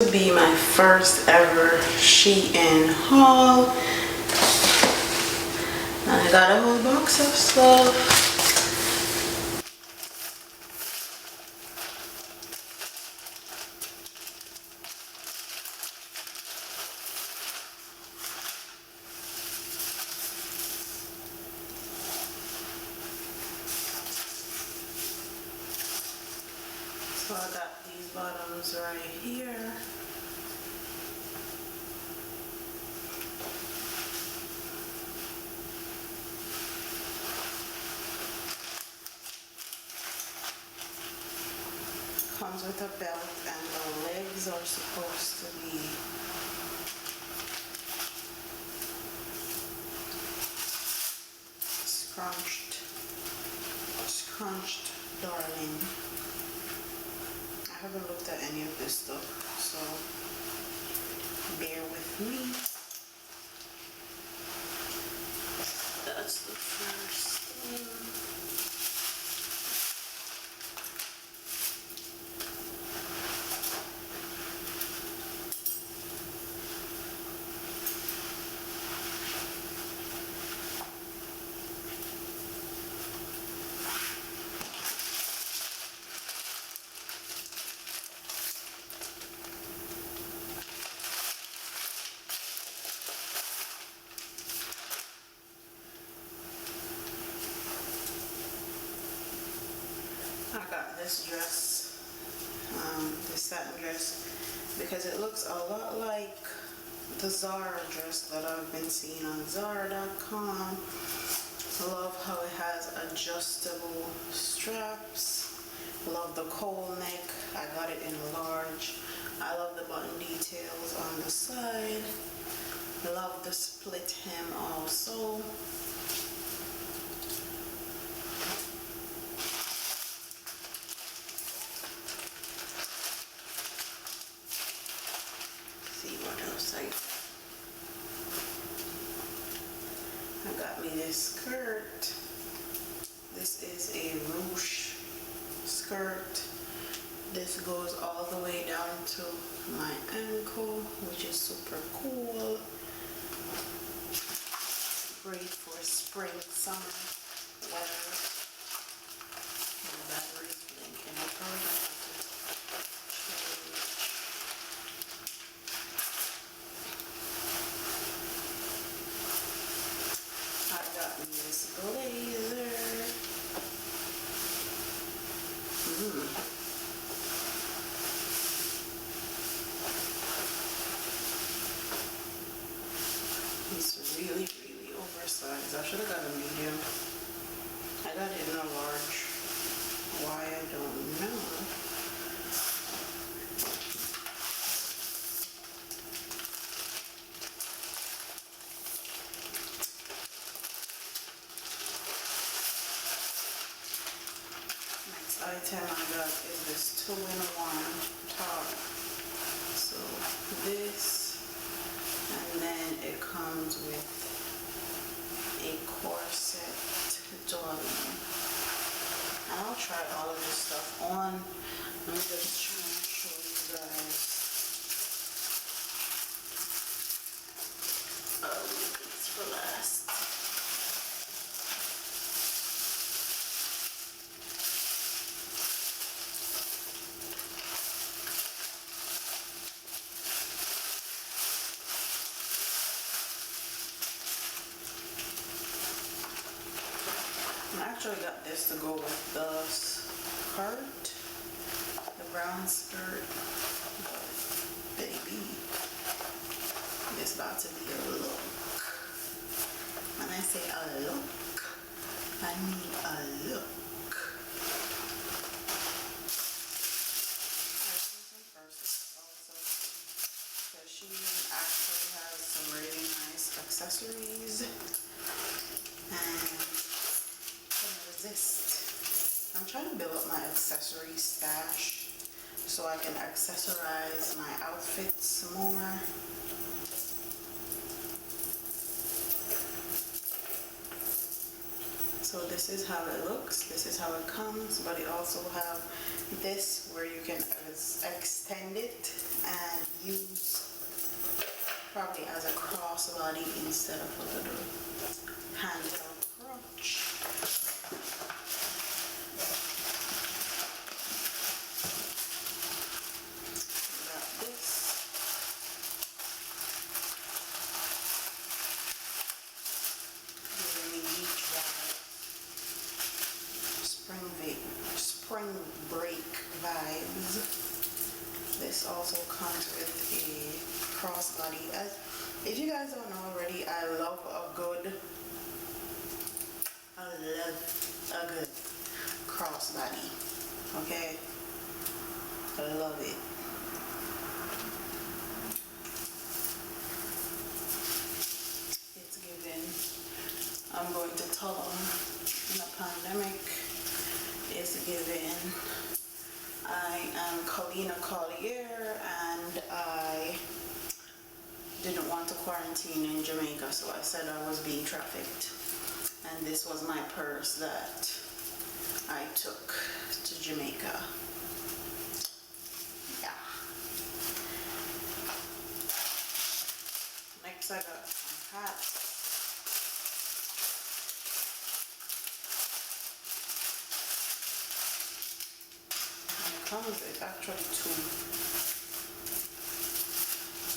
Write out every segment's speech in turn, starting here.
to be my first ever Shein haul. I got a whole box of stuff. So I got these bottoms right here. Comes with a belt and the legs are supposed to be scrunched, darling. I haven't looked at any of this stuff, so bear with me. That's the first thing. I got this dress, this satin dress, because it looks a lot like the Zara dress that I've been seeing on Zara.com. Love how it has adjustable straps. Love the cowl neck. I got it in a large. I love the button details on the side. Love the split hem also. See what else I got me this skirt. This is a ruche skirt. This goes all the way down to my ankle, which is super cool. Great for spring, summer weather. The battery's blinking. I probably have to change. I got me this blazer. It's really, really oversized. I should have got a medium. I got it in a large. Why, I don't know. Next item I got is this 2-in-1 top. So this, and then it comes with a corset dolly. And I'll try all of this stuff on. Let me just try and show you guys. It's for last. I actually got this to go with the skirt, the brown skirt, but baby, it's about to be a look. When I say a look, I mean a look. First also, because she actually has some really nice accessories and resist. I'm trying to build up my accessory stash so I can accessorize my outfits more. So this is how it looks, this is how it comes, but it also have this where you can extend it and crossbody instead of a little handheld crutch. Got this. Giving me beach vibe. Spring break vibes. This also comes with a crossbody. If you guys don't know already, I love a good crossbody. Okay, I love it. It's given. I'm going to tell them in a pandemic. It's given. I am Colina Collier, and I didn't want to quarantine in Jamaica, so I said I was being trafficked. And this was my purse that I took to Jamaica. Yeah. Next I got some hats. Comes with actually two.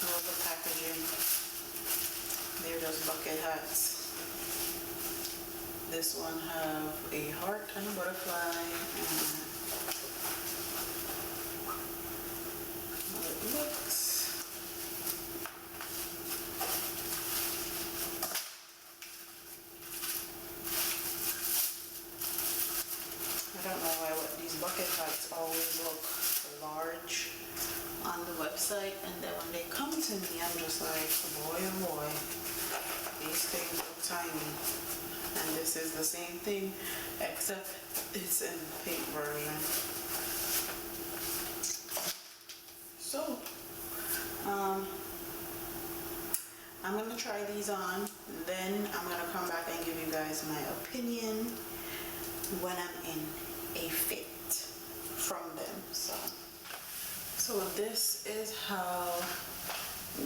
Love the packaging. They're just bucket hats. This one have a heart and a butterfly, and how it looks. I don't know why these bucket hats always look large on the website, and then when they come to me, I'm just like, boy oh boy, these things look tiny. And this is the same thing, except it's in the pink version. So, I'm gonna try these on, then I'm gonna come back and give you guys my opinion when I'm in a fit from them. So this is how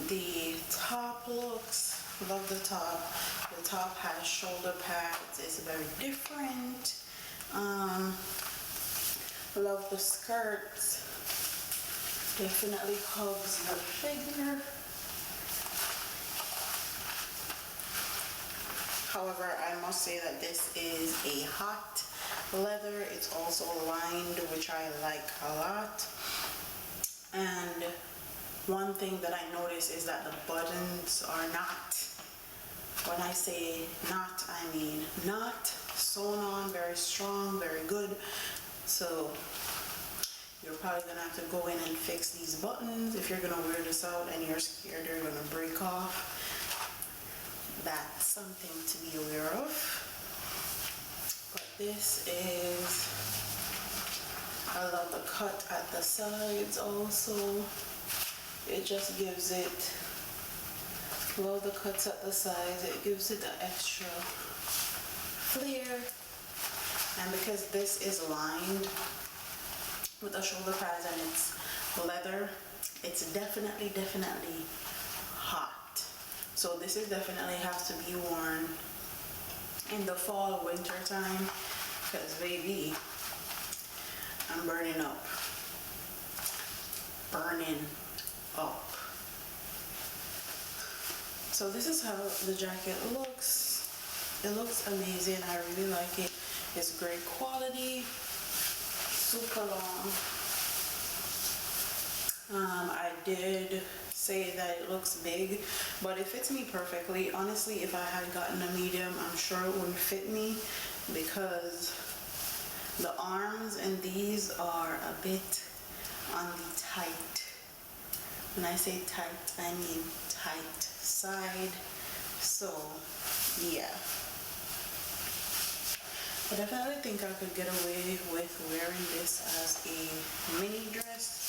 the top looks. Love the top. The top has shoulder pads. It's very different. Love the skirts. Definitely hugs the figure. However, I must say that this is a hot leather. It's also lined, which I like a lot. And one thing that I noticed is that the buttons are not, when I say not, I mean not sewn on, very strong, very good. So you're probably gonna have to go in and fix these buttons if you're gonna wear this out and you're scared they're gonna break off. That's something to be aware of. But this is, I love the cut at the sides also. It just gives it, love the cuts at the sides. It gives it the extra flair. And because this is lined with the shoulder pads and it's leather, it's definitely hot. So this is definitely has to be worn in the fall, winter time, because baby, I'm burning up. So this is how the jacket looks. It looks amazing. I really like it. It's great quality, super long. I did say that it looks big, but it fits me perfectly. Honestly, if I had gotten a medium, I'm sure it wouldn't fit me because the arms in these are a bit on the tight. When I say tight, I mean tight side. So yeah, I definitely think I could get away with wearing this as a mini dress.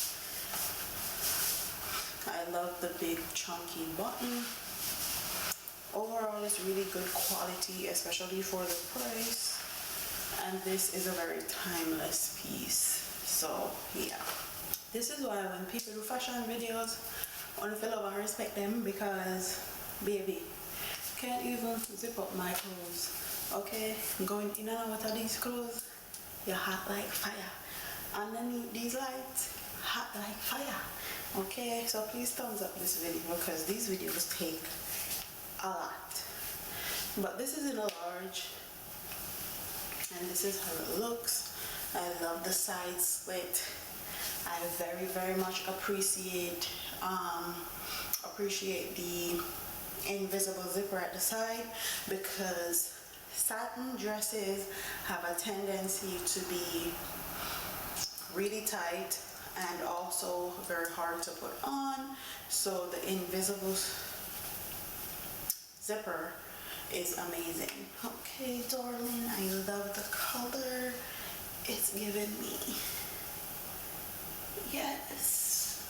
I love the big chunky button. Overall, it's really good quality, especially for the price. And this is a very timeless piece. So yeah, this is why when people do fashion videos, I want to feel love and respect them, because baby, can't even zip up my clothes. Okay, going in and out of these clothes, you're hot like fire. Underneath these lights, hot like fire. Okay, so please thumbs up this video because these videos take a lot. But this is in a large, and this is how it looks. I love the side slit. I very much appreciate the invisible zipper at the side, because satin dresses have a tendency to be really tight and also very hard to put on. So the invisible zipper is amazing. Okay, darling, I love the color it's giving me. Yes.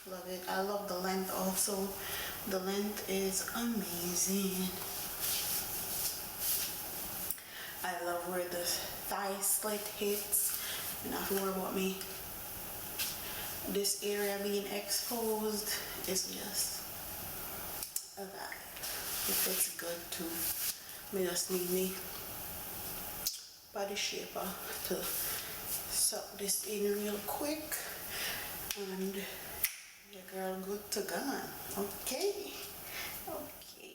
Love it. I love the length also. The length is amazing. I love where the thigh slit hits. You not to worry about me. This area being exposed is just a vibe. It fits good too. We just need me body shaper to suck this in real quick, and your girl good to go. Okay. Okay.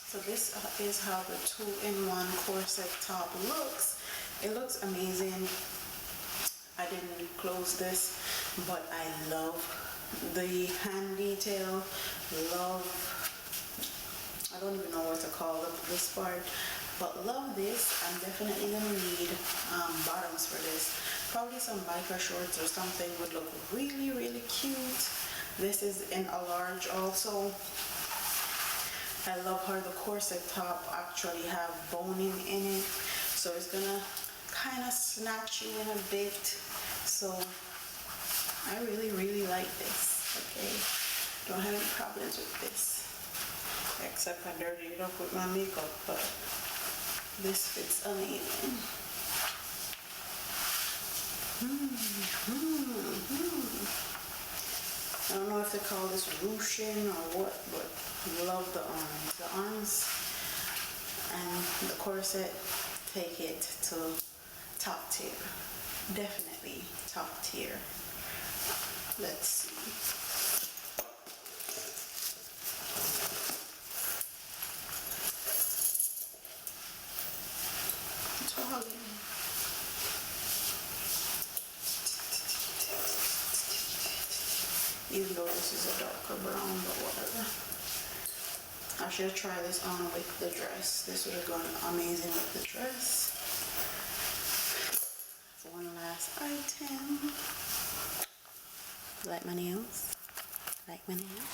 So this is how the 2-in-1 corset top looks. It looks amazing. I didn't close this, but I love the hand detail. I don't even know what to call this part, but love this. I'm definitely gonna need bottoms for this. Probably some biker shorts or something would look really cute. This is in a large also. I love how the corset top actually have boning in it, so it's gonna kind of snatch you in a bit. So I really like this. Okay, don't have any problems with this, except I dirtied it up with my makeup, but this fits amazing. I don't know if they call this ruching or what, but love the arms. The arms and the corset take it to top tier. Definitely top tier. Let's see. Even though this is a darker brown, but whatever. I should try this on with the dress. This would have gone amazing with the dress. One last item. Like my nails? Like my nails?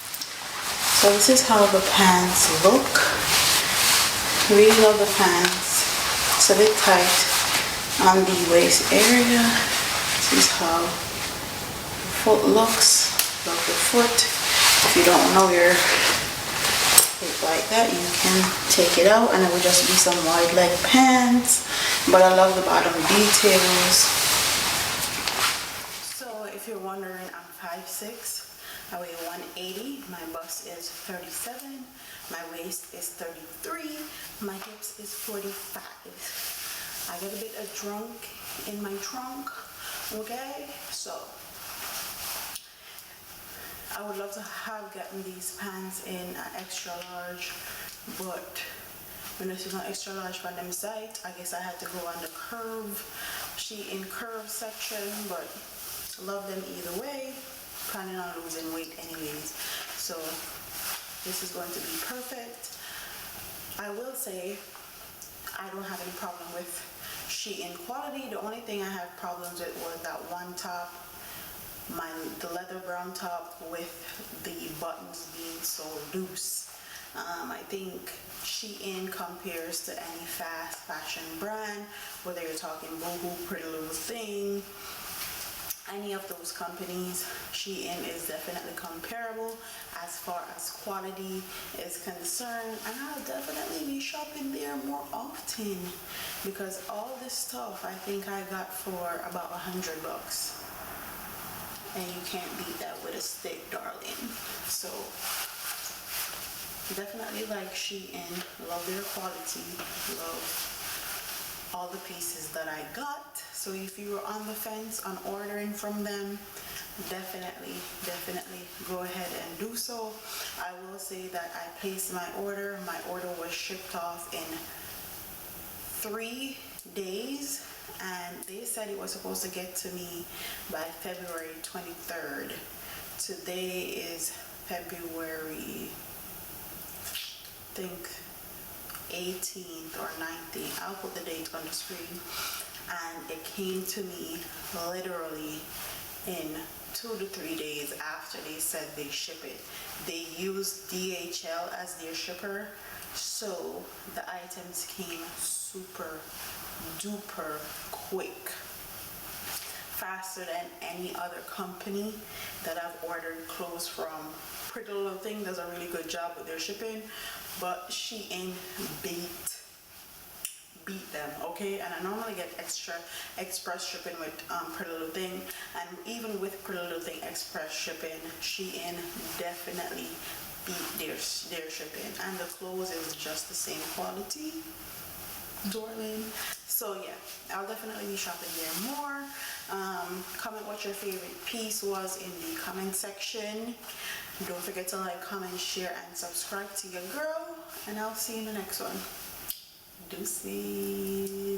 So this is how the pants look. Really love the pants. It's a bit tight on the waist area. This is how the foot looks. Love the foot. If you don't know your foot like that, you can take it out and it will just be some wide leg pants. But I love the bottom details. So if you're wondering, I'm 5'6". I weigh 180. My bust is 37. My waist is 33. My hips is 45. I get a bit of junk in my trunk. Okay, so I would love to have gotten these pants in an extra large, but when this is not extra large for them site, I guess I had to go on the shein curve section, but love them either way. Planning on losing weight anyways, so this is going to be perfect. I will say I don't have any problem with shein quality. The only thing I have problems with was that one top, the leather brown top with the buttons being so loose. I think Shein compares to any fast fashion brand, whether you're talking Boohoo, Pretty Little Thing, any of those companies. Shein is definitely comparable as far as quality is concerned, and I'll definitely be shopping there more often because all this stuff I think I got for about $100, and you can't beat that with a stick, darling. So definitely like Shein, love their quality, love all the pieces that I got. So if you were on the fence on ordering from them, definitely go ahead and do so. I will say that I placed my order. My order was shipped off in 3 days, and they said it was supposed to get to me by February 23rd. Today is February, I think 18th or 19th. I'll put the date on the screen. And it came to me literally in 2 to 3 days after they said they ship it. They used DHL as their shipper, so the items came super duper quick, faster than any other company that I've ordered clothes from. Pretty Little Thing does a really good job with their shipping, but Shein beat them, okay? And I normally get express shipping with Pretty Little Thing, and even with Pretty Little Thing express shipping, Shein definitely beat their shipping, and the clothes is just the same quality, darling. So yeah, I'll definitely be shopping there more. Comment what your favorite piece was in the comment section. Don't forget to like, comment, share, and subscribe to your girl, and I'll see you in the next one. Deuces.